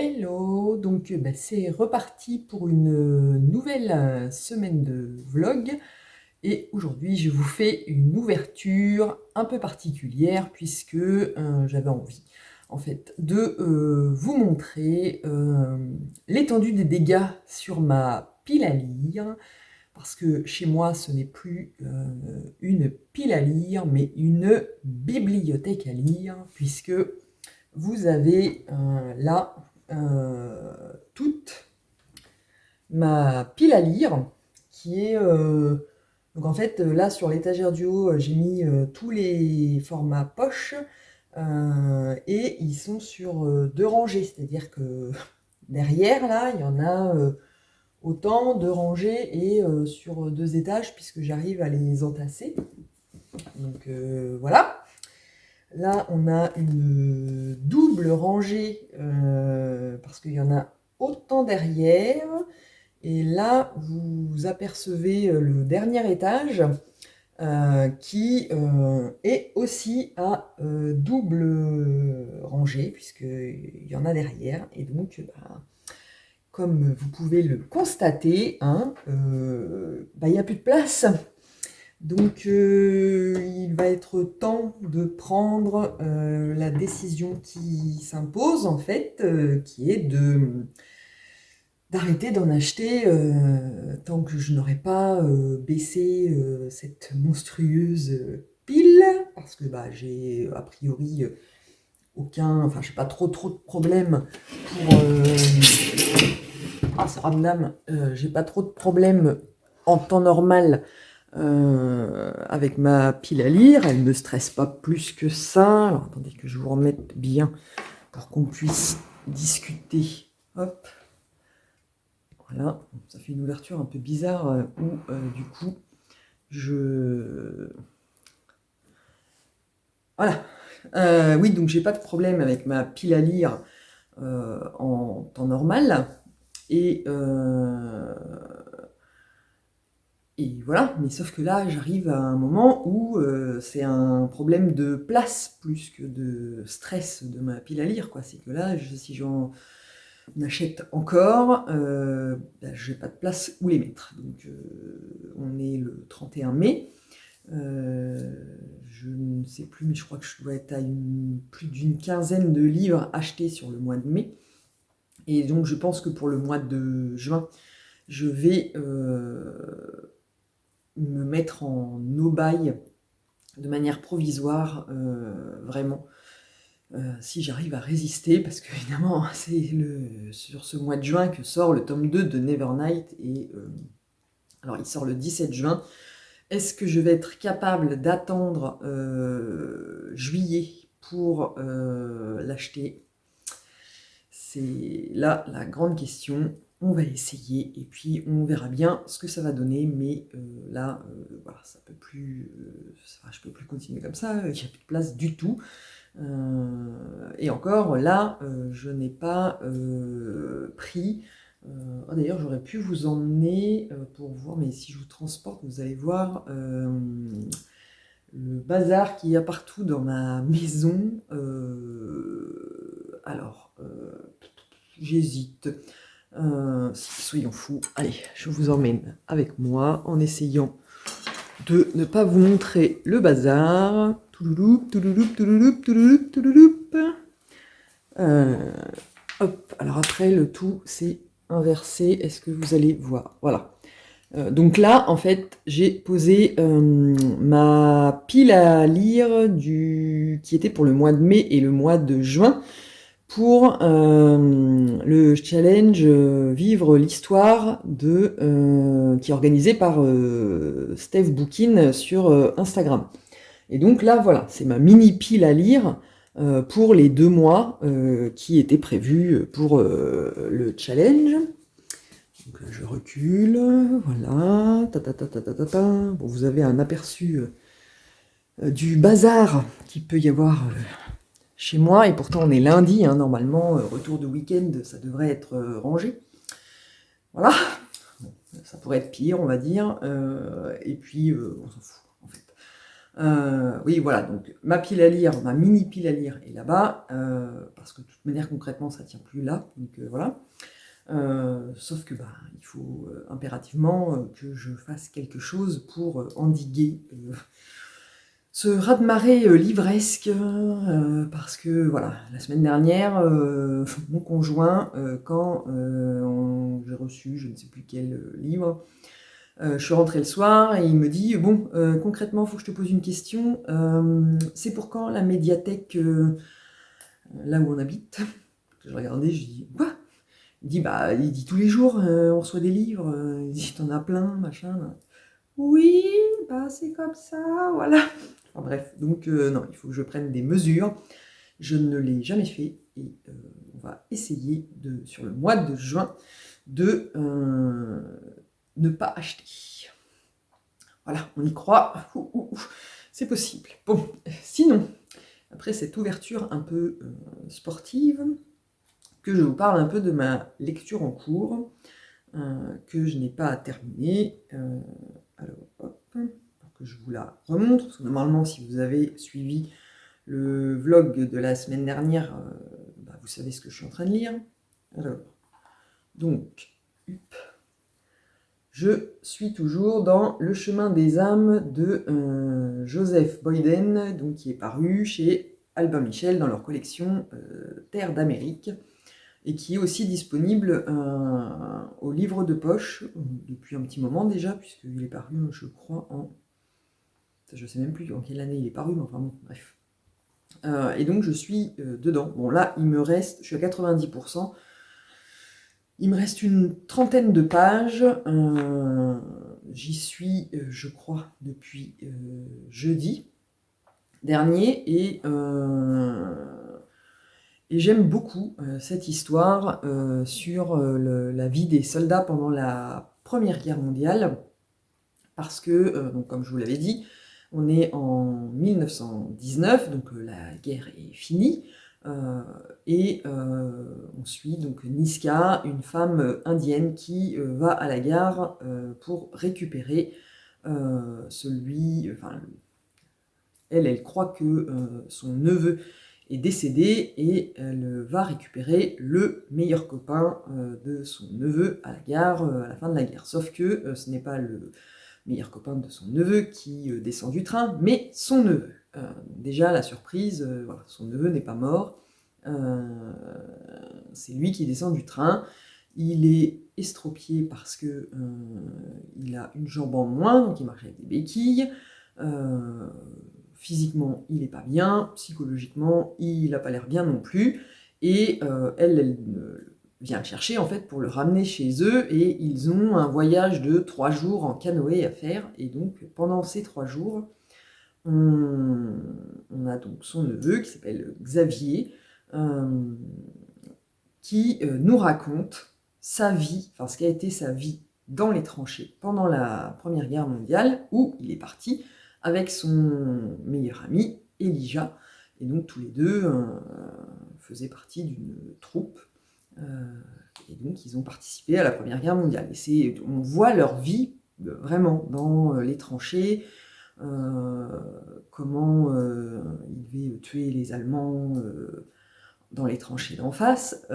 Hello, donc c'est reparti pour une nouvelle semaine de vlog et aujourd'hui je vous fais une ouverture un peu particulière puisque j'avais envie en fait de vous montrer l'étendue des dégâts sur ma pile à lire parce que chez moi ce n'est plus une pile à lire mais une bibliothèque à lire puisque vous avez là toute ma pile à lire qui est donc en fait là sur l'étagère du haut j'ai mis tous les formats poche et ils sont sur deux rangées, c'est-à-dire que derrière là il y en a autant de rangées et sur deux étages puisque j'arrive à les entasser, donc voilà. Là, on a une double rangée parce qu'il y en a autant derrière. Et là, vous apercevez le dernier étage qui est aussi à double rangée puisqu'il y en a derrière. Et donc, comme vous pouvez le constater, hein, il n'y a plus de place. Donc il va être temps de prendre la décision qui s'impose en fait, qui est d'arrêter d'en acheter tant que je n'aurai pas baissé cette monstrueuse pile, parce que j'ai a priori j'ai pas trop de problèmes pour... Ah, c'est Ramdam, j'ai pas trop de problèmes en temps normal avec ma pile à lire, elle ne me stresse pas plus que ça. Alors attendez que je vous remette bien pour qu'on puisse discuter. Hop, voilà, ça fait une ouverture un peu bizarre où du coup voilà. Oui, donc j'ai pas de problème avec ma pile à lire en temps normal et voilà, mais sauf que là, j'arrive à un moment où c'est un problème de place plus que de stress de ma pile à lire, quoi. C'est que là, si j'en achète encore, je n'ai pas de place où les mettre. Donc, on est le 31 mai. Je ne sais plus, mais je crois que je dois être à plus d'une quinzaine de livres achetés sur le mois de mai. Et donc, je pense que pour le mois de juin, je vais me mettre en no-buy de manière provisoire, vraiment, si j'arrive à résister, parce que évidemment c'est sur ce mois de juin que sort le tome 2 de Nevernight, et alors il sort le 17 juin. Est-ce que je vais être capable d'attendre juillet pour l'acheter? C'est là la grande question. On va essayer et puis on verra bien ce que ça va donner, mais là, voilà, ça peut plus, je peux plus continuer comme ça, il n'y a plus de place du tout. Et encore, là, je n'ai pas pris... D'ailleurs, j'aurais pu vous emmener pour voir, mais si je vous transporte, vous allez voir le bazar qu'il y a partout dans ma maison. Alors, j'hésite. Soyons fous. Allez, je vous emmène avec moi en essayant de ne pas vous montrer le bazar. Toulouloup, toulouloup, toulouloup, toulouloup, toulouloup. Hop, alors après, le tout, c'est inversé. Est-ce que vous allez voir? Voilà. Donc là, en fait, j'ai posé ma pile à lire qui était pour le mois de mai et le mois de juin, pour le challenge Vivre l'histoire qui est organisé par Steve Bookin sur Instagram. Et donc là, voilà, c'est ma mini pile à lire pour les 2 mois qui étaient prévus pour le challenge. Donc je recule, voilà, Bon, vous avez un aperçu du bazar qu'il peut y avoir chez moi, et pourtant on est lundi, hein, normalement, retour de week-end, ça devrait être rangé. Voilà, bon, ça pourrait être pire, on va dire, et puis on s'en fout, en fait. Oui, voilà, donc ma pile à lire, ma mini pile à lire est là-bas, parce que de toute manière, concrètement, ça tient plus là, donc voilà. Sauf que bah, il faut impérativement que je fasse quelque chose pour endiguer ce raz-de-marée livresque, parce que voilà, la semaine dernière, mon conjoint, quand j'ai reçu je ne sais plus quel livre, je suis rentrée le soir et il me dit: «Bon, concrètement, il faut que je te pose une question, c'est pour quand la médiathèque là où on habite?» Je regardais, je dis: «Quoi?» Il dit: «Bah, il dit tous les jours, on reçoit des livres, il dit: "Tu en as plein, machin". Oui, bah, c'est comme ça, voilà». Enfin bref, donc non, il faut que je prenne des mesures. Je ne l'ai jamais fait et on va essayer sur le mois de juin, de ne pas acheter. Voilà, on y croit. C'est possible. Bon, sinon, après cette ouverture un peu sportive, que je vous parle un peu de ma lecture en cours, que je n'ai pas terminée. Alors, hop, pour que je vous la remontre, parce que normalement, si vous avez suivi le vlog de la semaine dernière, bah, vous savez ce que je suis en train de lire. Alors, donc, je suis toujours dans Le chemin des âmes de Joseph Boyden, donc, qui est paru chez Albin Michel dans leur collection Terre d'Amérique, et qui est aussi disponible au livre de poche depuis un petit moment déjà, puisqu'il est paru, je crois, je ne sais même plus en quelle année il est paru, mais enfin bon, bref. Et donc je suis dedans. Bon là, je suis à 90%. Il me reste une trentaine de pages. J'y suis, je crois, depuis jeudi dernier. Et j'aime beaucoup cette histoire sur la vie des soldats pendant la Première Guerre mondiale. Parce que, donc, comme je vous l'avais dit, on est en 1919, donc la guerre est finie. Et on suit donc Niska, une femme indienne qui va à la gare pour récupérer elle croit que son neveu est décédé et elle va récupérer le meilleur copain de son neveu à la gare à la fin de la guerre. Sauf que ce n'est pas le meilleur copain de son neveu qui descend du train, mais son neveu. Déjà, la surprise, voilà, son neveu n'est pas mort. C'est lui qui descend du train. Il est estropié parce que il a une jambe en moins, donc il marche avec des béquilles. Physiquement, il n'est pas bien. Psychologiquement, il n'a pas l'air bien non plus. Et elle vient le chercher en fait pour le ramener chez eux, et ils ont un voyage de 3 jours en canoë à faire. Et donc pendant ces 3 jours, on a donc son neveu qui s'appelle Xavier, qui nous raconte sa vie, enfin ce qu'a été sa vie dans les tranchées pendant la Première Guerre mondiale, où il est parti avec son meilleur ami, Elijah, et donc tous les deux faisaient partie d'une troupe, et donc ils ont participé à la Première Guerre mondiale. Et on voit leur vie vraiment dans les tranchées, comment ils devaient tuer les Allemands dans les tranchées d'en face,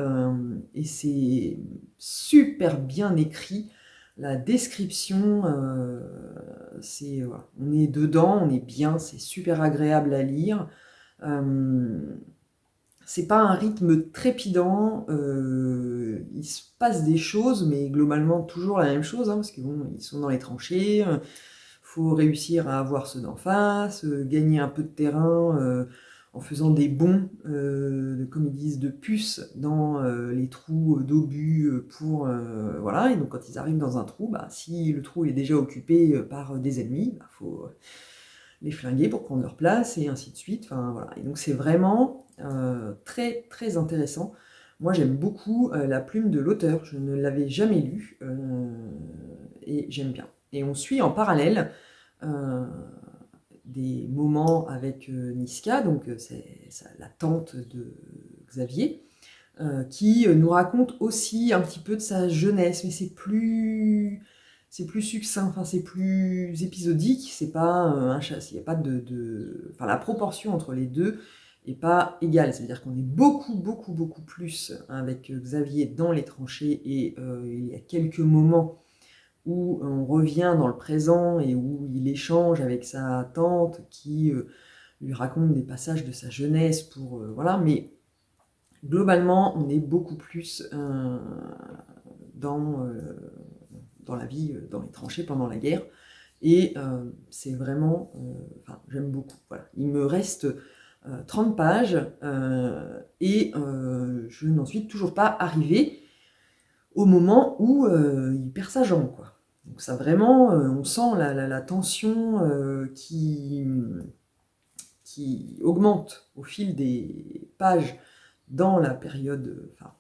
et c'est super bien écrit. La description, voilà, on est dedans, on est bien, c'est super agréable à lire. C'est pas un rythme trépidant, il se passe des choses, mais globalement toujours la même chose, hein, parce que bon, ils sont dans les tranchées, faut réussir à avoir ceux d'en face, gagner un peu de terrain en faisant des bonds, comme ils disent, de puces dans les trous d'obus pour voilà. Et donc quand ils arrivent dans un trou, bah, si le trou est déjà occupé par des ennemis, bah, faut les flinguer pour prendre leur place, et ainsi de suite. Enfin, voilà. Et donc c'est vraiment très très intéressant. Moi j'aime beaucoup la plume de l'auteur, je ne l'avais jamais lu, et j'aime bien. Et on suit en parallèle des moments avec Niska, donc c'est la tante de Xavier, qui nous raconte aussi un petit peu de sa jeunesse, mais c'est plus c'est plus succinct, enfin c'est plus épisodique, c'est pas un chasse, il n'y a pas enfin la proportion entre les deux est pas égale, c'est-à-dire qu'on est beaucoup plus avec Xavier dans les tranchées et il y a quelques moments où on revient dans le présent et où il échange avec sa tante qui lui raconte des passages de sa jeunesse voilà, mais globalement on est beaucoup plus dans la vie, dans les tranchées pendant la guerre. Et c'est vraiment... Enfin, j'aime beaucoup. Voilà. Il me reste 30 pages et je n'en suis toujours pas arrivée au moment où il perd sa jambe, quoi. Donc ça vraiment, on sent la tension qui augmente au fil des pages dans la période, enfin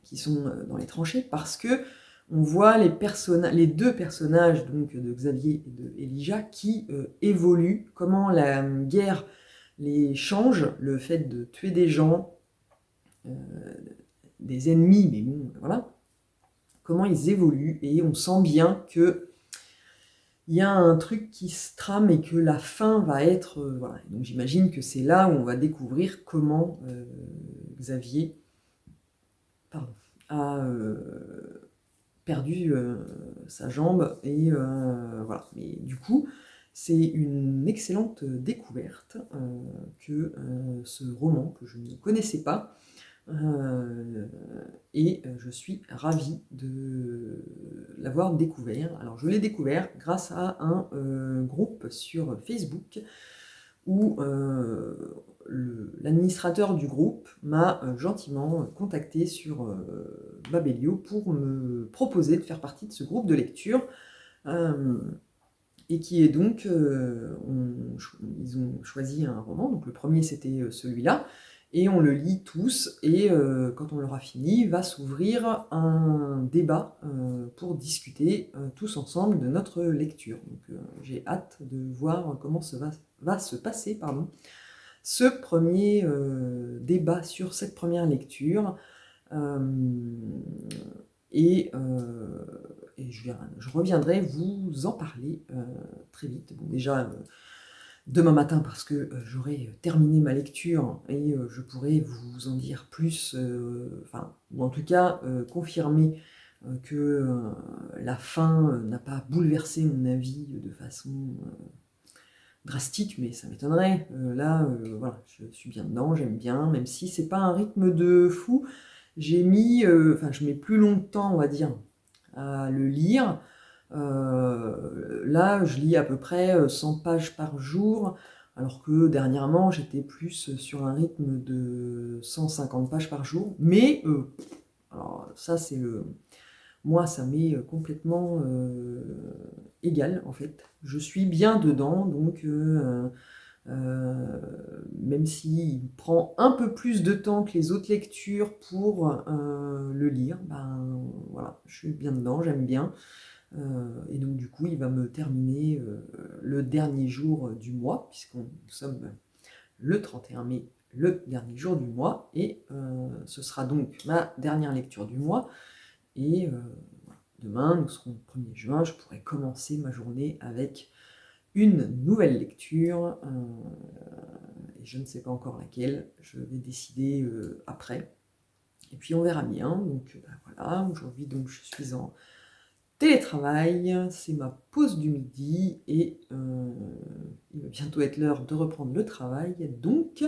qui sont dans les tranchées, parce que on voit les deux personnages donc, de Xavier et de Elijah qui évoluent, comment la guerre les change, le fait de tuer des gens, des ennemis, mais bon, voilà, comment ils évoluent, et on sent bien que il y a un truc qui se trame et que la fin va être... voilà. Donc j'imagine que c'est là où on va découvrir comment Xavier a perdu sa jambe, et voilà. Mais du coup, c'est une excellente découverte que ce roman que je ne connaissais pas, et je suis ravie de l'avoir découvert. Alors je l'ai découvert grâce à un groupe sur Facebook où l'administrateur du groupe m'a gentiment contacté sur Babelio pour me proposer de faire partie de ce groupe de lecture, et qui est donc, ils ont choisi un roman, donc le premier c'était celui-là, et on le lit tous, et quand on l'aura fini, va s'ouvrir un débat pour discuter tous ensemble de notre lecture. Donc j'ai hâte de voir comment va se passer, pardon, ce premier débat sur cette première lecture. Et je reviendrai vous en parler très vite. Bon, déjà demain matin, parce que j'aurai terminé ma lecture et je pourrai vous en dire plus, ou en tout cas confirmer que la fin n'a pas bouleversé mon avis de façon drastique, mais ça m'étonnerait. Là, voilà, je suis bien dedans, j'aime bien, même si c'est pas un rythme de fou. J'ai mis, je mets plus longtemps, on va dire, à le lire. Là, je lis à peu près 100 pages par jour, alors que dernièrement, j'étais plus sur un rythme de 150 pages par jour. Mais, alors ça, moi, ça m'est complètement égal, en fait. Je suis bien dedans, donc... même s'il prend un peu plus de temps que les autres lectures pour le lire, ben voilà, je suis bien dedans, j'aime bien. Et donc du coup, il va me terminer le dernier jour du mois, puisqu'on nous sommes le 31 mai, le dernier jour du mois, et ce sera donc ma dernière lecture du mois. Et voilà, demain, nous serons le 1er juin, je pourrai commencer ma journée avec une nouvelle lecture, et je ne sais pas encore laquelle, je vais décider après, et puis on verra bien. Donc voilà, aujourd'hui donc je suis en télétravail, c'est ma pause du midi, et il va bientôt être l'heure de reprendre le travail, donc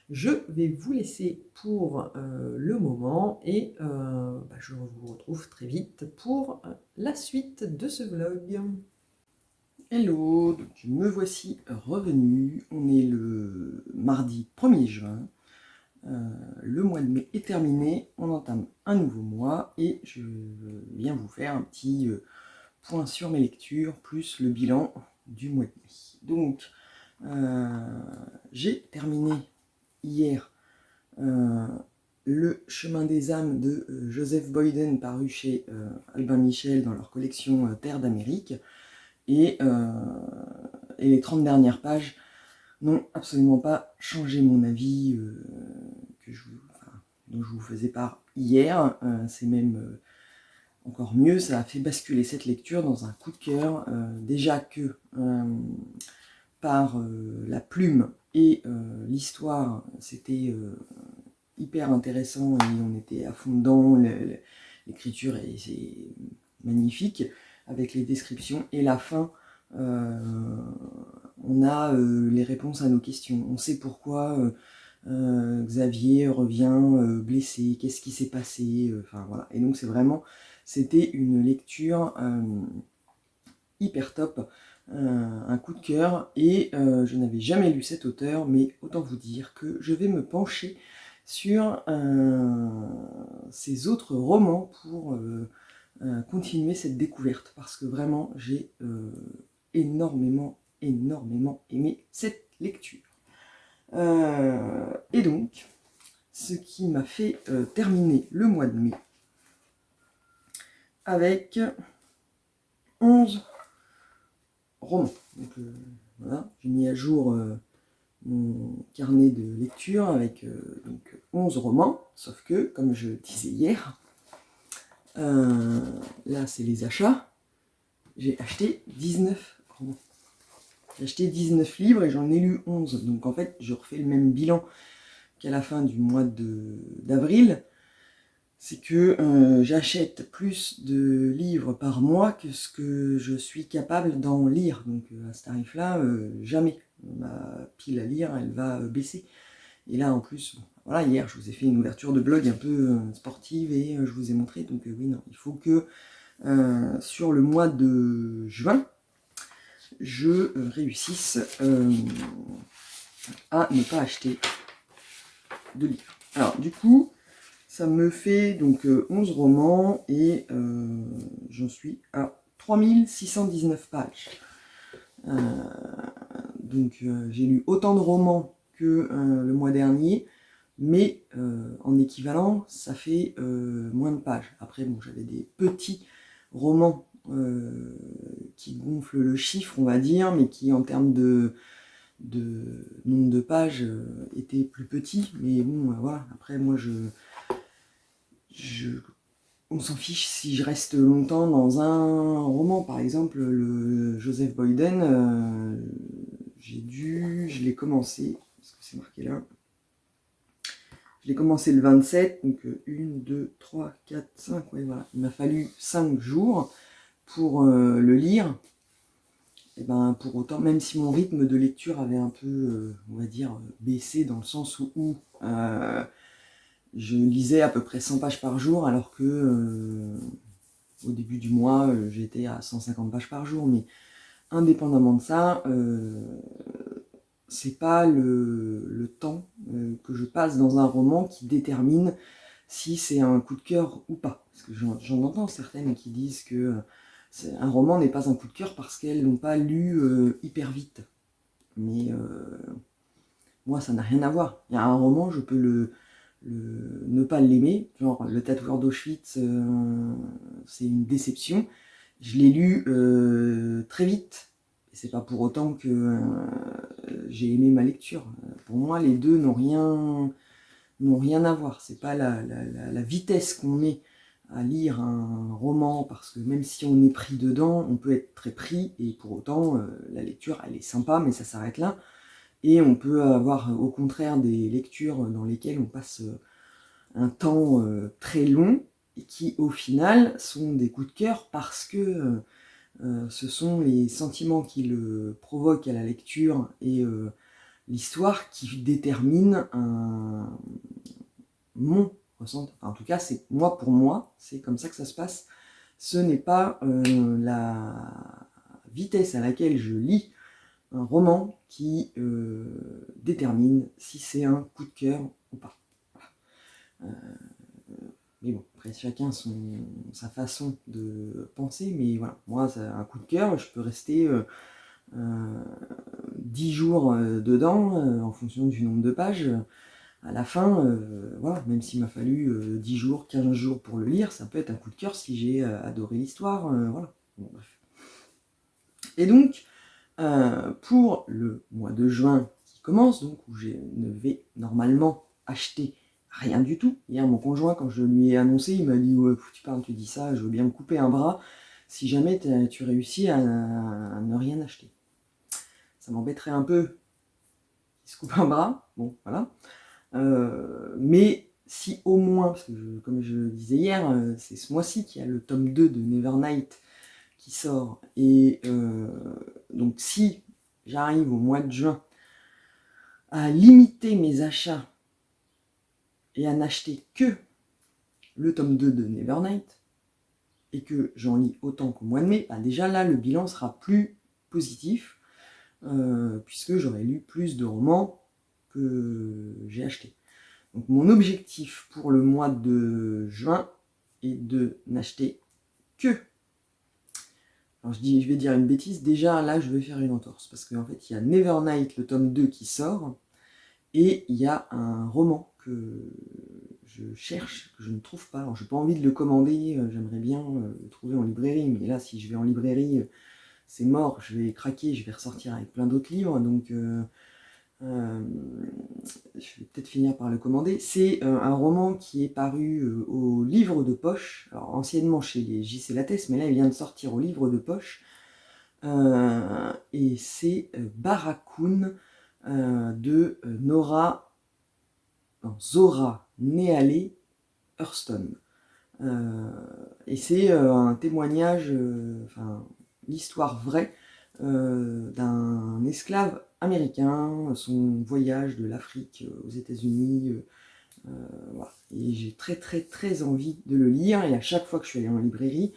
je vais vous laisser pour le moment, et je vous retrouve très vite pour la suite de ce vlog. Hello, donc me voici revenu, on est le mardi 1er juin, le mois de mai est terminé, on entame un nouveau mois et je viens vous faire un petit point sur mes lectures plus le bilan du mois de mai. Donc j'ai terminé hier Le chemin des âmes de Joseph Boyden paru chez Albin Michel dans leur collection Terre d'Amérique. Et les 30 dernières pages n'ont absolument pas changé mon avis dont je vous faisais part hier. C'est même encore mieux, ça a fait basculer cette lecture dans un coup de cœur, déjà que par la plume et l'histoire, c'était hyper intéressant et on était à fond dedans, l'écriture c'est magnifique avec les descriptions et la fin, on a les réponses à nos questions, on sait pourquoi Xavier revient blessé, qu'est-ce qui s'est passé, enfin voilà, et donc c'était une lecture hyper top, un coup de cœur, et je n'avais jamais lu cet auteur, mais autant vous dire que je vais me pencher sur ses autres romans pour continuer cette découverte, parce que vraiment j'ai énormément aimé cette lecture. Et donc, ce qui m'a fait terminer le mois de mai avec 11 romans. Donc, voilà, j'ai mis à jour mon carnet de lecture avec donc 11 romans, sauf que, comme je disais hier, là c'est les achats, j'ai acheté 19 romans. J'ai acheté 19 livres et j'en ai lu 11. Donc en fait, je refais le même bilan qu'à la fin du mois d'avril. C'est que j'achète plus de livres par mois que ce que je suis capable d'en lire. Donc à ce tarif-là, jamais. Ma pile à lire, elle va baisser. Et là, en plus, bon, voilà, hier, je vous ai fait une ouverture de blog un peu sportive et je vous ai montré. Donc oui, non, il faut que sur le mois de juin, je réussisse à ne pas acheter de livres. Alors, du coup, ça me fait donc 11 romans et j'en suis à 3619 pages. Donc j'ai lu autant de romans que le mois dernier, mais en équivalent, ça fait moins de pages. Après, bon, j'avais des petits romans qui gonflent le chiffre, on va dire, mais qui en termes de nombre de pages étaient plus petits. Mais bon, voilà, après moi on s'en fiche si je reste longtemps dans un roman. Par exemple, le Joseph Boyden, je l'ai commencé, parce que c'est marqué là, je l'ai commencé le 27, donc 1, 2, 3, 4, 5, ouais, voilà. Il m'a fallu 5 jours pour le lire. Et ben pour autant, même si mon rythme de lecture avait un peu, on va dire, baissé dans le sens où je lisais à peu près 100 pages par jour, alors que au début du mois, j'étais à 150 pages par jour. Mais indépendamment de ça, c'est pas le temps que je passe dans un roman qui détermine si c'est un coup de cœur ou pas. Parce que j'en entends certaines qui disent que un roman n'est pas un coup de cœur parce qu'elles l'ont pas lu hyper vite. Mais moi, ça n'a rien à voir. Il y a un roman, je peux ne pas l'aimer. Genre, Le Tatoueur d'Auschwitz, c'est une déception. Je l'ai lu très vite. Et c'est pas pour autant que j'ai aimé ma lecture. Pour moi, les deux n'ont rien à voir. C'est pas la vitesse qu'on met à lire un roman, parce que même si on est pris dedans, on peut être très pris, et pour autant, la lecture, elle est sympa, mais ça s'arrête là. Et on peut avoir au contraire des lectures dans lesquelles on passe un temps très long, et qui au final sont des coups de cœur parce que ce sont les sentiments qu'il provoque à la lecture et l'histoire qui détermine mon ressenti. Enfin, en tout cas, c'est moi pour moi, c'est comme ça que ça se passe. Ce n'est pas la vitesse à laquelle je lis un roman qui détermine si c'est un coup de cœur ou pas. Mais bon, après chacun sa façon de penser, mais voilà, moi, c'est un coup de cœur, je peux rester 10 jours dedans, en fonction du nombre de pages. À la fin, voilà, même s'il m'a fallu 10 jours, 15 jours pour le lire, ça peut être un coup de cœur si j'ai adoré l'histoire, voilà. Bon, bref. Et donc, pour le mois de juin qui commence, donc où je ne vais normalement acheter rien du tout. Hier, mon conjoint, quand je lui ai annoncé, il m'a dit ouais, tu dis ça, je veux bien me couper un bras si jamais tu réussis à ne rien acheter. Ça m'embêterait un peu qu'il se coupe un bras, bon, voilà. Mais si au moins, parce que comme je le disais hier, c'est ce mois-ci qu'il y a le tome 2 de Nevernight qui sort. Et donc si j'arrive au mois de juin à limiter mes achats et à n'acheter que le tome 2 de Nevernight, et que j'en lis autant qu'au mois de mai, bah déjà là le bilan sera plus positif, puisque j'aurai lu plus de romans que j'ai achetés. Donc mon objectif pour le mois de juin est de n'acheter que... Alors je vais dire une bêtise, déjà là je vais faire une entorse, parce qu'en fait il y a Nevernight, le tome 2 qui sort, et il y a un roman que je cherche, que je ne trouve pas. Alors j'ai pas envie de le commander, j'aimerais bien le trouver en librairie, mais là si je vais en librairie, c'est mort, je vais craquer, je vais ressortir avec plein d'autres livres, donc je vais peut-être finir par le commander. C'est un roman qui est paru au livre de poche, alors anciennement chez les J.C. Lattès, mais là il vient de sortir au livre de poche, et c'est Barracoon de Zora Neale Hurston. Et c'est un témoignage, l'histoire vraie d'un esclave américain, son voyage de l'Afrique aux États-Unis. Voilà. Et j'ai très très très envie de le lire, et à chaque fois que je suis allé en librairie,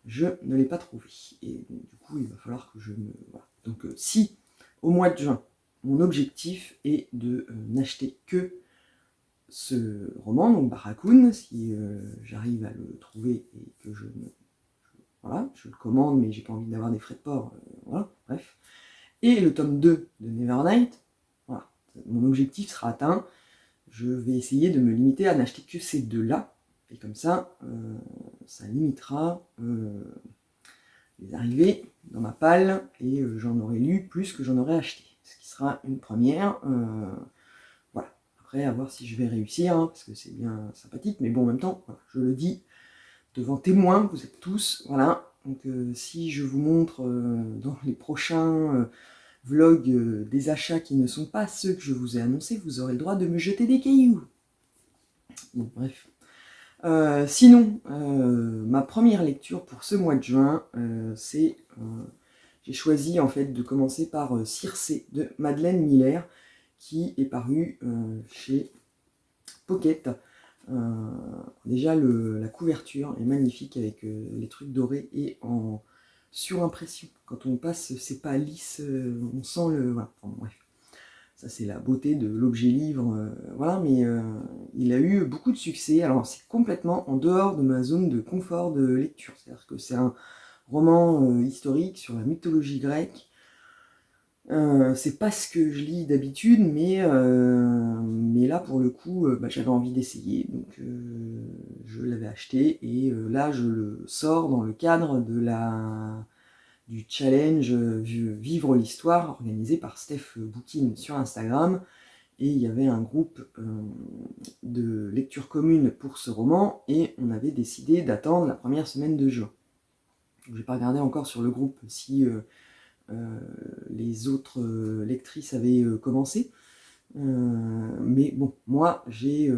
je ne l'ai pas trouvé. Et du coup, il va falloir que je me... Voilà. Donc si, au mois de juin, mon objectif est de n'acheter que ce roman, donc Barracoon, si j'arrive à le trouver et que voilà, je le commande, mais j'ai pas envie d'avoir des frais de port, voilà, bref. Et le tome 2 de Nevernight, voilà, mon objectif sera atteint. Je vais essayer de me limiter à n'acheter que ces deux-là, et comme ça, ça limitera les arrivées dans ma palle, et j'en aurai lu plus que j'en aurai acheté, ce qui sera une première. Voilà. Après, à voir si je vais réussir, hein, parce que c'est bien sympathique, mais bon, en même temps, voilà, je le dis devant témoins, vous êtes tous, voilà. Donc si je vous montre dans les prochains vlogs des achats qui ne sont pas ceux que je vous ai annoncés, vous aurez le droit de me jeter des cailloux. Bon, bref. Sinon, ma première lecture pour ce mois de juin, c'est... j'ai choisi en fait de commencer par Circé de Madeleine Miller, qui est paru chez Pocket. Déjà la couverture est magnifique avec les trucs dorés et en surimpression. Quand on passe, c'est pas lisse, on sent le... Voilà, enfin, bref. Ça c'est la beauté de l'objet livre, voilà, mais il a eu beaucoup de succès. Alors c'est complètement en dehors de ma zone de confort de lecture. C'est-à-dire que c'est un roman historique sur la mythologie grecque. C'est pas ce que je lis d'habitude, mais là pour le coup, j'avais envie d'essayer, donc je l'avais acheté, et là je le sors dans le cadre du challenge Vivre l'Histoire, organisé par Steph Boukine sur Instagram, et il y avait un groupe de lecture commune pour ce roman, et on avait décidé d'attendre la première semaine de juin. Je n'ai pas regardé encore sur le groupe si... les autres lectrices avaient commencé. Mais bon, moi j'ai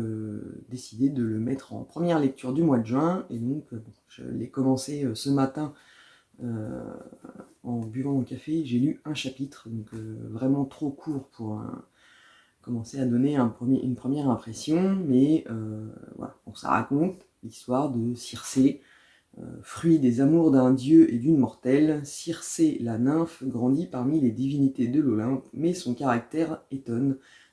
décidé de le mettre en première lecture du mois de juin, et donc je l'ai commencé ce matin en buvant mon café. J'ai lu un chapitre, donc vraiment trop court pour commencer à donner une première impression, mais voilà, bon, ça raconte l'histoire de Circé, fruit des amours d'un dieu et d'une mortelle. Circé, la nymphe, grandit parmi les divinités de l'Olympe, mais son caractère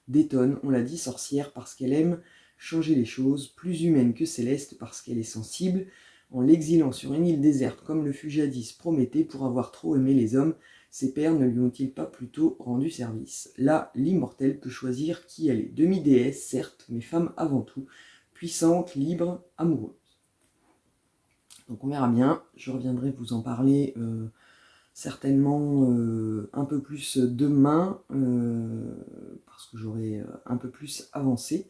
détonne, on l'a dit, sorcière parce qu'elle aime changer les choses, plus humaine que céleste parce qu'elle est sensible. En l'exilant sur une île déserte comme le fut jadis Prométhée pour avoir trop aimé les hommes, ses pères ne lui ont-ils pas plutôt rendu service? Là, l'immortelle peut choisir qui elle est. Demi-déesse, certes, mais femme avant tout, puissante, libre, amoureuse. Donc on verra bien, je reviendrai vous en parler certainement un peu plus demain, parce que j'aurai un peu plus avancé.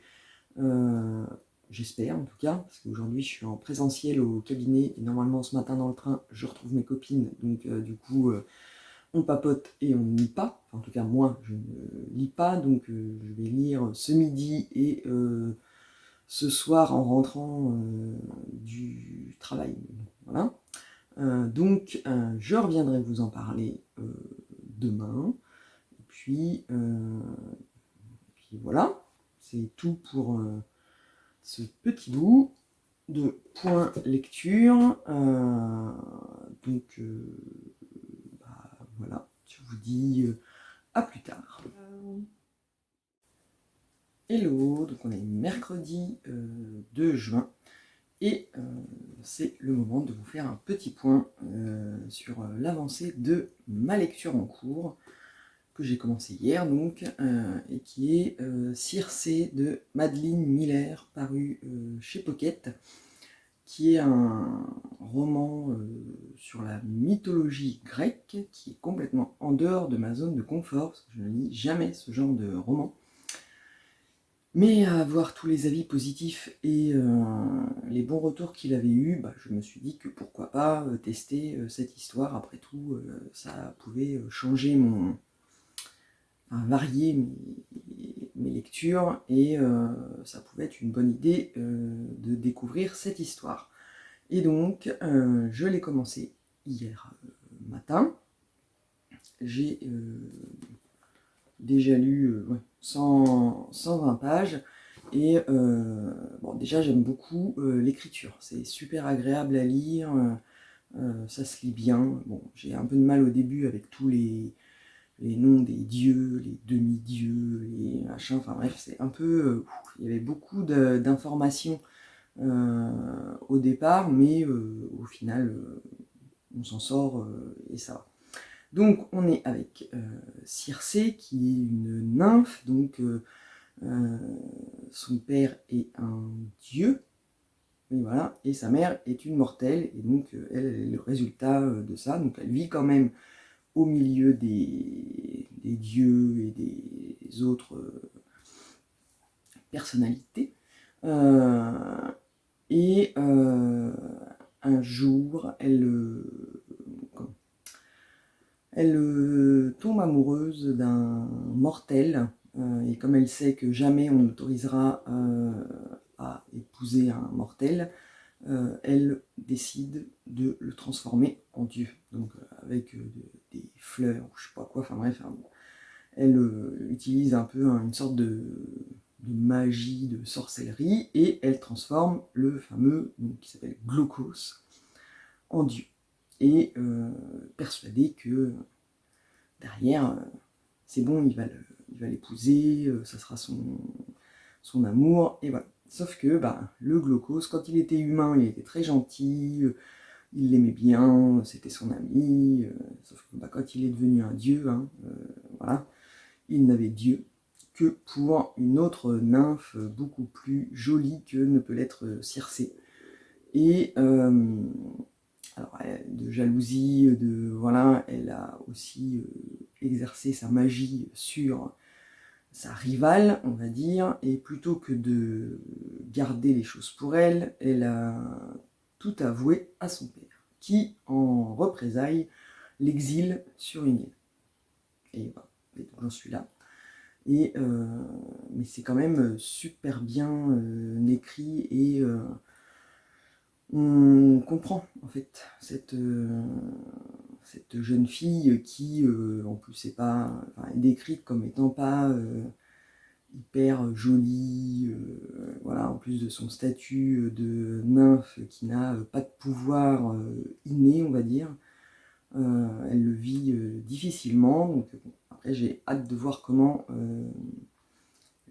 J'espère en tout cas, parce qu'aujourd'hui je suis en présentiel au cabinet, et normalement ce matin dans le train, je retrouve mes copines, donc du coup on papote et on ne lit pas. Enfin, en tout cas moi je ne lis pas, donc je vais lire ce midi et ce soir en rentrant du travail. Voilà. Donc je reviendrai vous en parler demain. Puis voilà, c'est tout pour ce petit bout de point lecture. Voilà, je vous dis à plus tard. Hello, donc on est mercredi 2 juin et c'est le moment de vous faire un petit point sur l'avancée de ma lecture en cours que j'ai commencé hier donc et qui est Circé de Madeline Miller paru chez Pocket, qui est un roman sur la mythologie grecque qui est complètement en dehors de ma zone de confort parce que je ne lis jamais ce genre de roman. Mais à voir tous les avis positifs et les bons retours qu'il avait eus, je me suis dit que pourquoi pas tester cette histoire. Après tout, ça pouvait changer varier mes lectures et ça pouvait être une bonne idée de découvrir cette histoire. Et donc, je l'ai commencé hier matin. J'ai déjà lu 120 pages. Et déjà, j'aime beaucoup l'écriture. C'est super agréable à lire. Ça se lit bien. Bon, j'ai un peu de mal au début avec tous les noms des dieux, les demi-dieux, les machins. Enfin bref, c'est un peu... il y avait beaucoup d'informations au départ, mais au final, on s'en sort et ça va. Donc on est avec Circé, qui est une nymphe, donc son père est un dieu, et voilà, et sa mère est une mortelle, et donc elle est le résultat de ça, donc elle vit quand même au milieu des dieux et des autres personnalités, et un jour elle tombe amoureuse d'un mortel, et comme elle sait que jamais on l'autorisera à épouser un mortel, elle décide de le transformer en dieu, donc avec des fleurs, ou je sais pas quoi, enfin bref, elle utilise un peu une sorte de magie, de sorcellerie, et elle transforme le fameux, donc, qui s'appelle Glaucos, en dieu. Et persuadée que derrière, c'est bon, il va l'épouser, ça sera son amour, et voilà. Sauf que le Glaucos, quand il était humain, il était très gentil, il l'aimait bien, c'était son ami, sauf que quand il est devenu un dieu, voilà, il n'avait Dieu que pour une autre nymphe beaucoup plus jolie que ne peut l'être Circé. Et alors, de jalousie, voilà, elle a aussi exercé sa magie sur sa rivale, on va dire, et plutôt que de garder les choses pour elle, elle a tout avoué à son père, qui, en représailles, l'exile sur une île. Et voilà, et donc j'en suis là. Et, mais c'est quand même super bien écrit, et on comprend en fait cette jeune fille qui en plus est décrite comme étant pas hyper jolie, voilà, en plus de son statut de nymphe qui n'a pas de pouvoir inné, on va dire. Elle le vit difficilement, donc après j'ai hâte de voir comment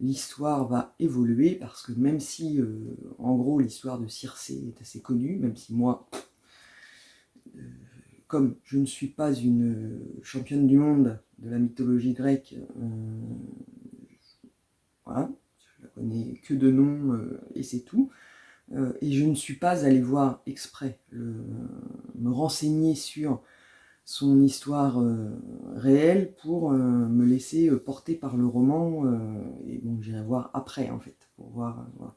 l'histoire va évoluer, parce que même si en gros l'histoire de Circé est assez connue, même si moi, comme je ne suis pas une championne du monde de la mythologie grecque, voilà, je la connais que de nom et c'est tout, et je ne suis pas allée voir exprès me renseigner sur son histoire réelle pour me laisser porter par le roman, et bon, j'irai voir après en fait, pour voir, voilà.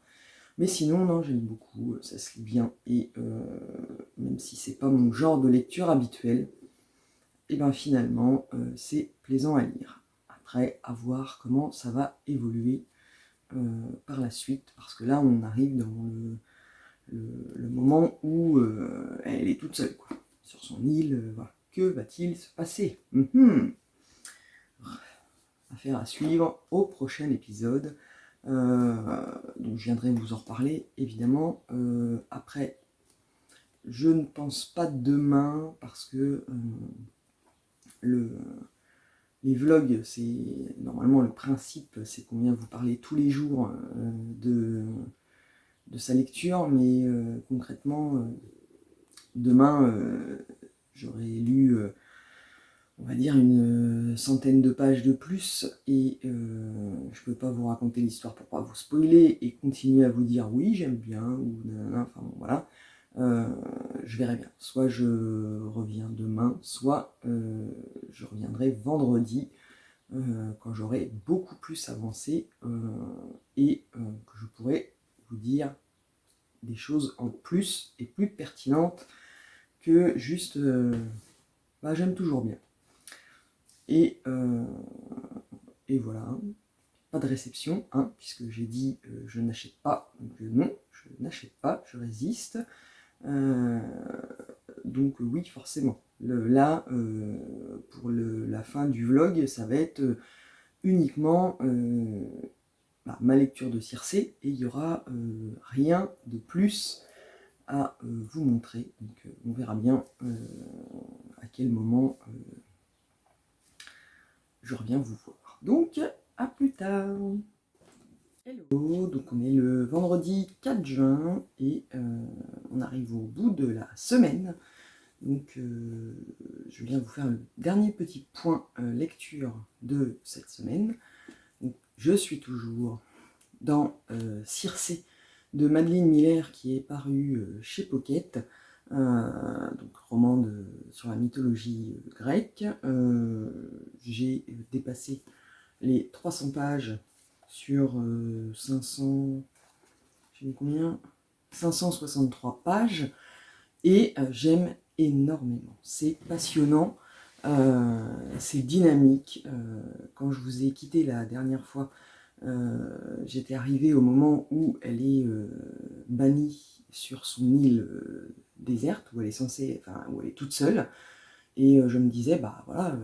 Mais sinon, non, j'aime beaucoup, ça se lit bien, et même si c'est pas mon genre de lecture habituel, et ben finalement, c'est plaisant à lire. Après, à voir comment ça va évoluer par la suite, parce que là, on arrive dans le moment où elle est toute seule, quoi, sur son île, voilà. Que va-t-il se passer? Affaire à suivre au prochain épisode. Donc je viendrai vous en reparler, évidemment. Après, je ne pense pas demain, parce que les vlogs, c'est normalement le principe, c'est qu'on vient vous parler tous les jours de sa lecture, mais concrètement, demain, j'aurai lu, on va dire, une centaine de pages de plus, et je peux pas vous raconter l'histoire pour pas vous spoiler, et continuer à vous dire oui, j'aime bien, ou nanana, enfin bon, voilà. Je verrai bien. Soit je reviens demain, soit je reviendrai vendredi, quand j'aurai beaucoup plus avancé, et que je pourrai vous dire des choses en plus et plus pertinentes que juste bah, j'aime toujours bien. Et voilà, pas de réception, hein, puisque j'ai dit je n'achète pas, donc non, je n'achète pas, je résiste. Donc oui, forcément. Là, pour la fin du vlog, ça va être uniquement ma lecture de Circé, et il n'y aura rien de plus à vous montrer. Donc on verra bien à quel moment je reviens vous voir. Donc à plus tard. Hello, donc on est le vendredi 4 juin, et on arrive au bout de la semaine. Donc je viens vous faire le dernier petit point lecture de cette semaine. Donc, je suis toujours dans Circé de Madeline Miller, qui est paru chez Pocket, donc roman sur la mythologie grecque. J'ai dépassé les 300 pages sur 500, j'ai mis combien, 563 pages, et j'aime énormément. C'est passionnant, c'est dynamique. Quand je vous ai quitté la dernière fois, j'étais arrivée au moment où elle est bannie sur son île déserte, où elle est censée, enfin où elle est toute seule, et je me disais, bah voilà,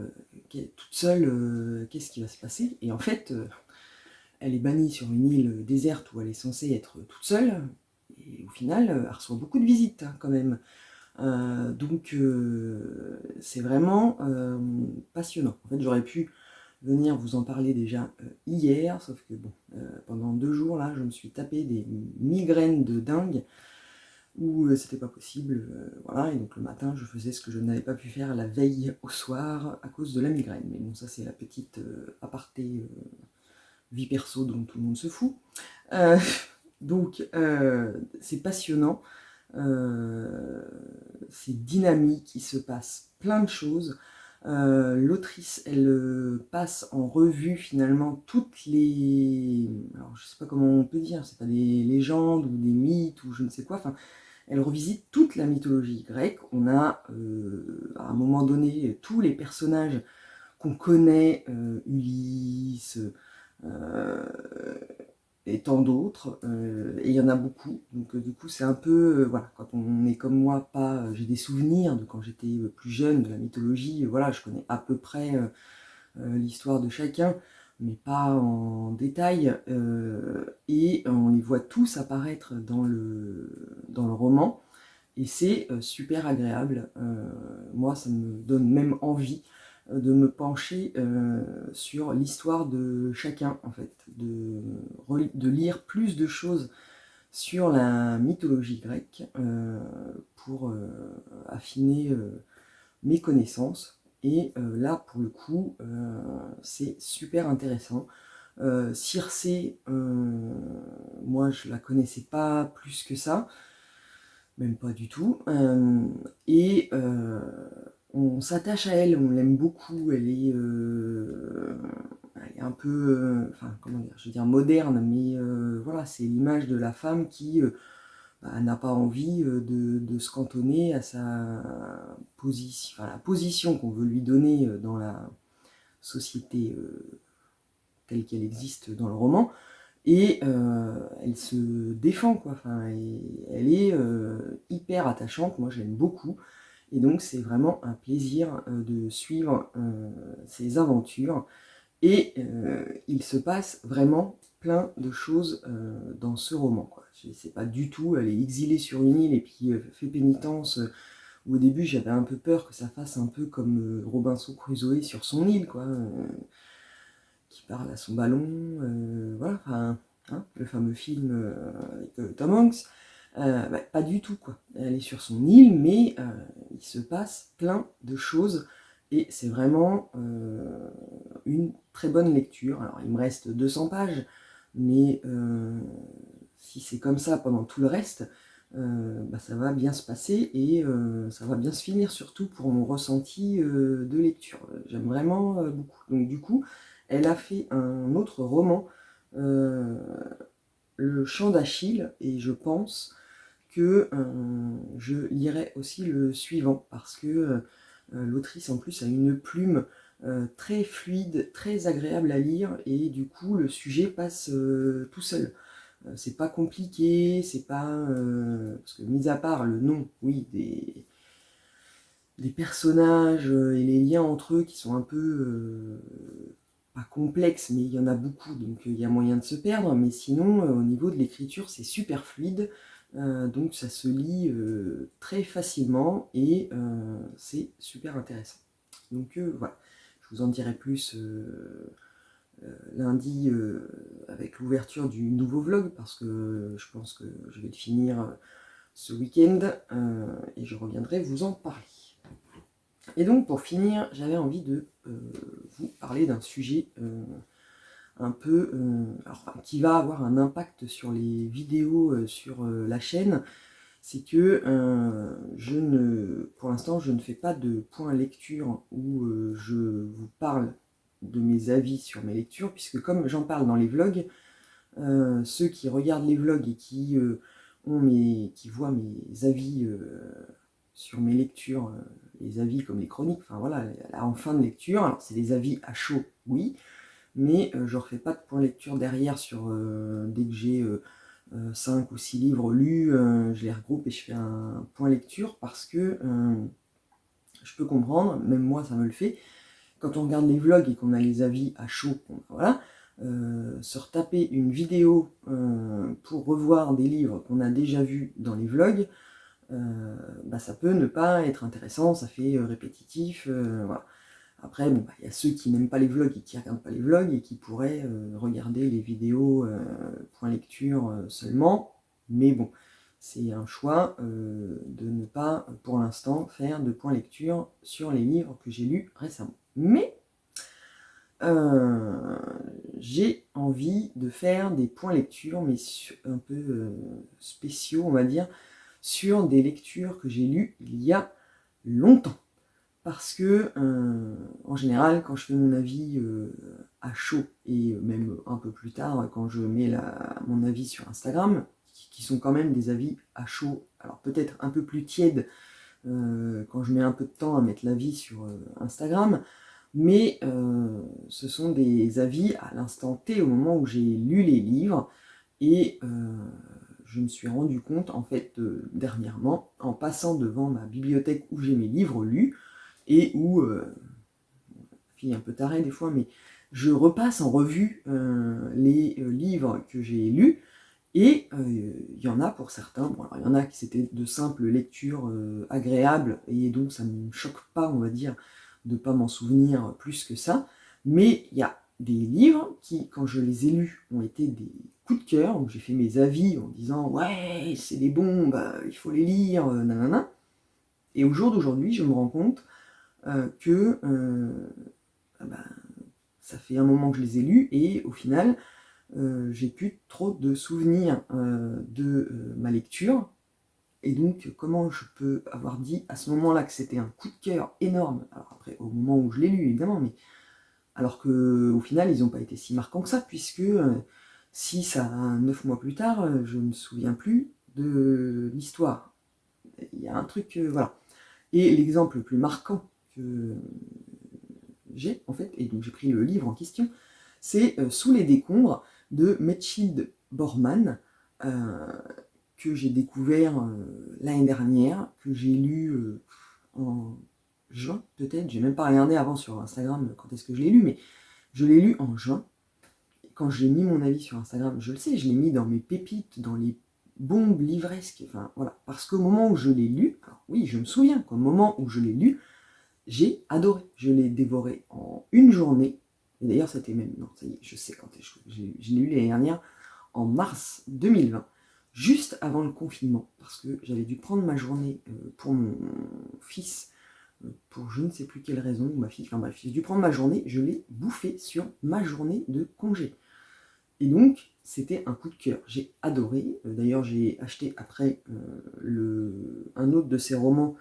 toute seule, qu'est-ce qui va se passer? Et en fait, elle est bannie sur une île déserte où elle est censée être toute seule, et au final, elle reçoit beaucoup de visites, hein, quand même. Donc c'est vraiment passionnant. En fait, j'aurais pu venir vous en parler déjà hier, sauf que bon, pendant 2 jours là, je me suis tapé des migraines de dingue, où c'était pas possible, voilà, et donc le matin, je faisais ce que je n'avais pas pu faire la veille au soir à cause de la migraine. Mais bon, ça c'est la petite aparté vie perso dont tout le monde se fout. Donc c'est passionnant. C'est dynamique, il se passe plein de choses. L'autrice, elle passe en revue finalement toutes les... Alors je sais pas comment on peut dire, c'est pas des légendes ou des mythes ou je ne sais quoi, enfin, elle revisite toute la mythologie grecque. On a à un moment donné tous les personnages qu'on connaît, Ulysse, et tant d'autres, et il y en a beaucoup, donc du coup c'est un peu, voilà, quand on est comme moi, pas, j'ai des souvenirs de quand j'étais plus jeune, de la mythologie, voilà, je connais à peu près l'histoire de chacun, mais pas en détail, et on les voit tous apparaître dans le roman, et c'est super agréable. Moi ça me donne même envie de me pencher sur l'histoire de chacun, en fait, de lire plus de choses sur la mythologie grecque pour affiner mes connaissances. Et là, pour le coup, c'est super intéressant. Circé, moi je la connaissais pas plus que ça, même pas du tout. Et on s'attache à elle, on l'aime beaucoup. Elle est elle est un peu, enfin comment dire, je veux dire moderne, mais voilà, c'est l'image de la femme qui n'a pas envie de se cantonner à sa position, enfin, la position qu'on veut lui donner dans la société telle qu'elle existe dans le roman, et elle se défend, quoi. Enfin, elle est hyper attachante, moi j'aime beaucoup, et donc c'est vraiment un plaisir de suivre ses aventures, et il se passe vraiment plein de choses dans ce roman, quoi. C'est pas du tout, elle est exilée sur une île et puis fait pénitence. Où au début j'avais un peu peur que ça fasse un peu comme Robinson Crusoe sur son île, quoi, qui parle à son ballon, voilà, enfin, hein, le fameux film avec Tom Hanks. Pas du tout, quoi. Elle est sur son île, mais il se passe plein de choses et c'est vraiment une très bonne lecture. Alors il me reste 200 pages, mais si c'est comme ça pendant tout le reste, ça va bien se passer et ça va bien se finir, surtout pour mon ressenti de lecture. J'aime vraiment beaucoup. Donc du coup, elle a fait un autre roman, Le Chant d'Achille, et je pense que je lirai aussi le suivant, parce que l'autrice en plus a une plume très fluide, très agréable à lire, et du coup le sujet passe tout seul. C'est pas compliqué, c'est pas... parce que mis à part le nom, oui, des personnages et les liens entre eux qui sont un peu... pas complexes, mais il y en a beaucoup, donc il y a moyen de se perdre, mais sinon, au niveau de l'écriture, c'est super fluide, donc ça se lit très facilement, et c'est super intéressant. Donc voilà, je vous en dirai plus lundi avec l'ouverture du nouveau vlog, parce que je pense que je vais le finir ce week-end et je reviendrai vous en parler. Et donc pour finir, j'avais envie de vous parler d'un sujet un peu qui va avoir un impact sur les vidéos sur la chaîne. C'est que pour l'instant, je ne fais pas de point lecture où je vous parle de mes avis sur mes lectures, puisque comme j'en parle dans les vlogs, ceux qui regardent les vlogs et qui voient mes avis sur mes lectures, les avis comme les chroniques, enfin voilà, en fin de lecture, alors c'est des avis à chaud, oui, mais je ne refais pas de point lecture derrière sur dès que j'ai 5 ou 6 livres lus, je les regroupe et je fais un point lecture, parce que je peux comprendre, même moi ça me le fait, quand on regarde les vlogs et qu'on a les avis à chaud, bon, voilà, se retaper une vidéo pour revoir des livres qu'on a déjà vus dans les vlogs, ça peut ne pas être intéressant, ça fait répétitif, voilà. Après, bon, y a ceux qui n'aiment pas les vlogs et qui ne regardent pas les vlogs et qui pourraient regarder les vidéos point lecture seulement, mais bon, c'est un choix de ne pas, pour l'instant, faire de point lecture sur les livres que j'ai lus récemment. Mais j'ai envie de faire des points lecture, mais un peu spéciaux, on va dire, sur des lectures que j'ai lues il y a longtemps. Parce que, en général, quand je fais mon avis à chaud, et même un peu plus tard, quand je mets mon avis sur Instagram, qui sont quand même des avis à chaud, alors peut-être un peu plus tièdes quand je mets un peu de temps à mettre l'avis sur Instagram, mais ce sont des avis à l'instant T, au moment où j'ai lu les livres, et je me suis rendu compte, en fait, dernièrement, en passant devant ma bibliothèque où j'ai mes livres lus, et où, fille un peu tarée des fois, mais je repasse en revue les livres que j'ai lus, et il y en a pour certains, bon alors il y en a qui c'était de simples lectures agréables, et donc ça ne me choque pas, on va dire, de ne pas m'en souvenir plus que ça, mais il y a des livres qui, quand je les ai lus, ont été des coups de cœur, où j'ai fait mes avis en disant « ouais, c'est des bombes, il faut les lire, nanana », et au jour d'aujourd'hui, je me rends compte que ça fait un moment que je les ai lus, et au final, j'ai plus trop de souvenirs de ma lecture, et donc comment je peux avoir dit à ce moment-là que c'était un coup de cœur énorme, alors après au moment où je l'ai lu évidemment, mais Alors qu'au final, ils n'ont pas été si marquants que ça, puisque 6 à 9 mois plus tard, je ne me souviens plus de l'histoire. Il y a un truc, voilà. Et l'exemple le plus marquant que j'ai, en fait, et donc j'ai pris le livre en question, c'est Sous les décombres de Mechthild Borman, que j'ai découvert l'année dernière, que j'ai lu en juin, peut-être. J'ai même pas regardé avant sur Instagram quand est-ce que je l'ai lu, mais je l'ai lu en juin. Quand j'ai mis mon avis sur Instagram, je le sais, je l'ai mis dans mes pépites, dans les bombes livresques, enfin voilà. Parce qu'au moment où je l'ai lu, alors oui, je me souviens qu'au moment où je l'ai lu, j'ai adoré. Je l'ai dévoré en une journée. Et d'ailleurs, c'était même, non, ça y est, je sais quand je l'ai lu l'année dernière, en mars 2020, juste avant le confinement, parce que j'avais dû prendre ma journée pour mon fils, pour je ne sais plus quelle raison, ma fille, enfin bref, j'ai dû prendre ma journée, je l'ai bouffé sur ma journée de congé. Et donc, c'était un coup de cœur. J'ai adoré. D'ailleurs, j'ai acheté après un autre de ses romans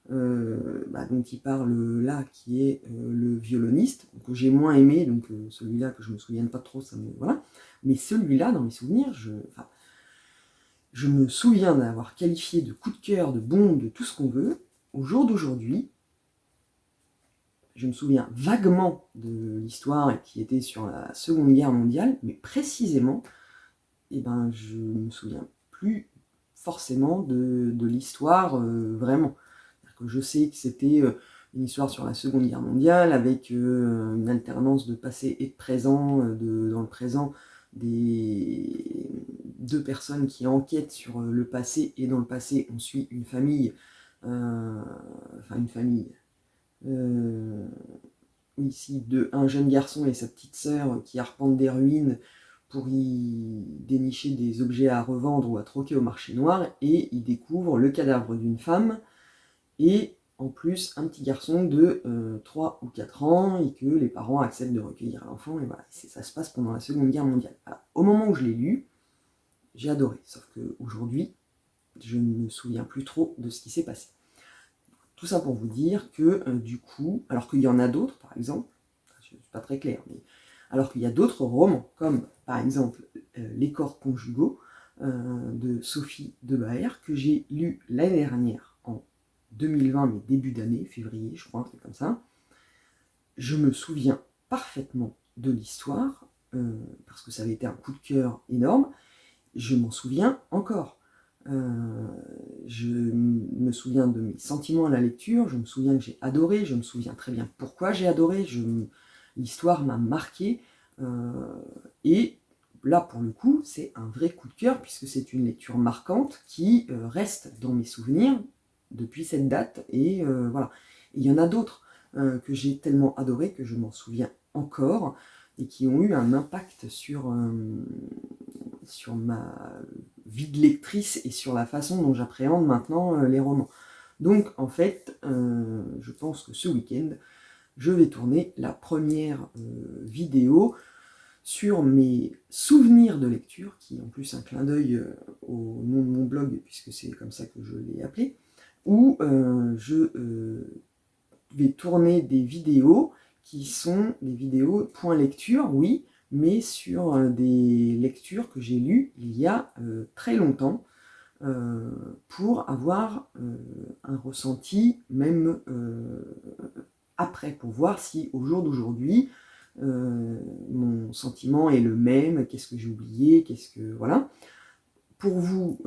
dont il parle là, qui est Le violoniste, que j'ai moins aimé, donc celui-là que je me souvienne pas trop, ça me voilà. Mais celui-là, dans mes souvenirs, je me souviens d'avoir qualifié de coup de cœur, de bombe, de tout ce qu'on veut. Au jour d'aujourd'hui, je me souviens vaguement de l'histoire qui était sur la Seconde Guerre mondiale, mais précisément, je me souviens plus forcément de l'histoire vraiment. Que je sais que c'était une histoire sur la Seconde Guerre mondiale avec une alternance de passé et de présent, dans le présent, des deux personnes qui enquêtent sur le passé, et dans le passé on suit une famille, ici un jeune garçon et sa petite sœur qui arpentent des ruines pour y dénicher des objets à revendre ou à troquer au marché noir, et ils découvrent le cadavre d'une femme, et en plus un petit garçon de 3 ou 4 ans, et que les parents acceptent de recueillir l'enfant, et voilà, ça se passe pendant la Seconde Guerre mondiale. Alors, au moment où je l'ai lu, j'ai adoré, sauf qu'aujourd'hui, je ne me souviens plus trop de ce qui s'est passé. Tout ça pour vous dire que du coup, alors qu'il y en a d'autres, par exemple, c'est pas très clair, mais alors qu'il y a d'autres romans, comme par exemple Les corps conjugaux de Sophie Debaer, que j'ai lu l'année dernière en 2020, mais début d'année, février, je crois, un truc comme ça. Je me souviens parfaitement de l'histoire, parce que ça avait été un coup de cœur énorme. Je m'en souviens encore. Je me souviens de mes sentiments à la lecture, je me souviens que j'ai adoré, je me souviens très bien pourquoi j'ai adoré, l'histoire m'a marqué, et là pour le coup c'est un vrai coup de cœur, puisque c'est une lecture marquante qui reste dans mes souvenirs depuis cette date, et voilà. Il y en a d'autres que j'ai tellement adoré que je m'en souviens encore, et qui ont eu un impact sur ma vie de lectrice et sur la façon dont j'appréhende maintenant les romans. Donc en fait, je pense que ce week-end, je vais tourner la première vidéo sur mes souvenirs de lecture, qui est en plus un clin d'œil au nom de mon blog, puisque c'est comme ça que je l'ai appelé, où je vais tourner des vidéos qui sont des vidéos point lecture, oui, mais sur des lectures que j'ai lues il y a très longtemps, pour avoir un ressenti même après, pour voir si au jour d'aujourd'hui mon sentiment est le même, qu'est-ce que j'ai oublié, qu'est-ce que... Voilà. Pour vous,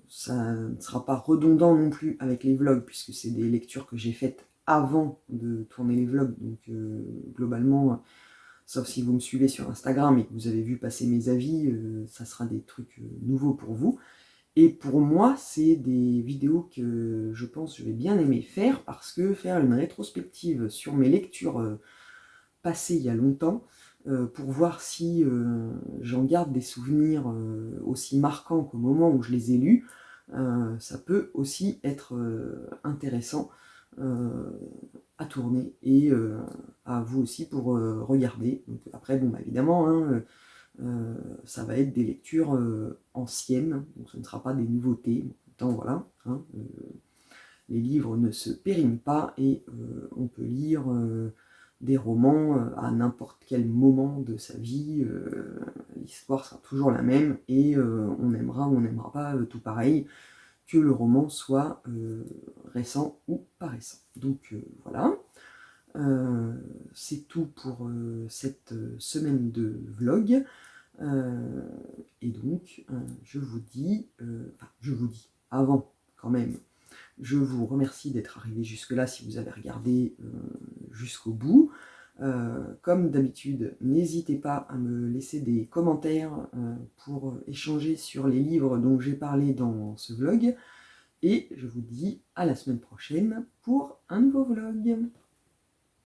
ça ne sera pas redondant non plus avec les vlogs, puisque c'est des lectures que j'ai faites avant de tourner les vlogs, donc globalement, sauf si vous me suivez sur Instagram et que vous avez vu passer mes avis, ça sera des trucs nouveaux pour vous. Et pour moi, c'est des vidéos que je pense que je vais bien aimer faire, parce que faire une rétrospective sur mes lectures passées il y a longtemps, pour voir si j'en garde des souvenirs aussi marquants qu'au moment où je les ai lus, ça peut aussi être intéressant à tourner, et à vous aussi pour regarder. Donc après, bon, évidemment, hein, ça va être des lectures anciennes, donc ce ne sera pas des nouveautés. Pourtant, voilà, hein, les livres ne se périment pas, et on peut lire des romans à n'importe quel moment de sa vie. L'histoire sera toujours la même et on aimera ou on n'aimera pas tout pareil, que le roman soit récent ou pas récent. Donc voilà. C'est tout pour cette semaine de vlog. Et donc, je vous dis, avant quand même, je vous remercie d'être arrivé jusque-là si vous avez regardé jusqu'au bout. Comme d'habitude, n'hésitez pas à me laisser des commentaires pour échanger sur les livres dont j'ai parlé dans ce vlog. Et je vous dis à la semaine prochaine pour un nouveau vlog.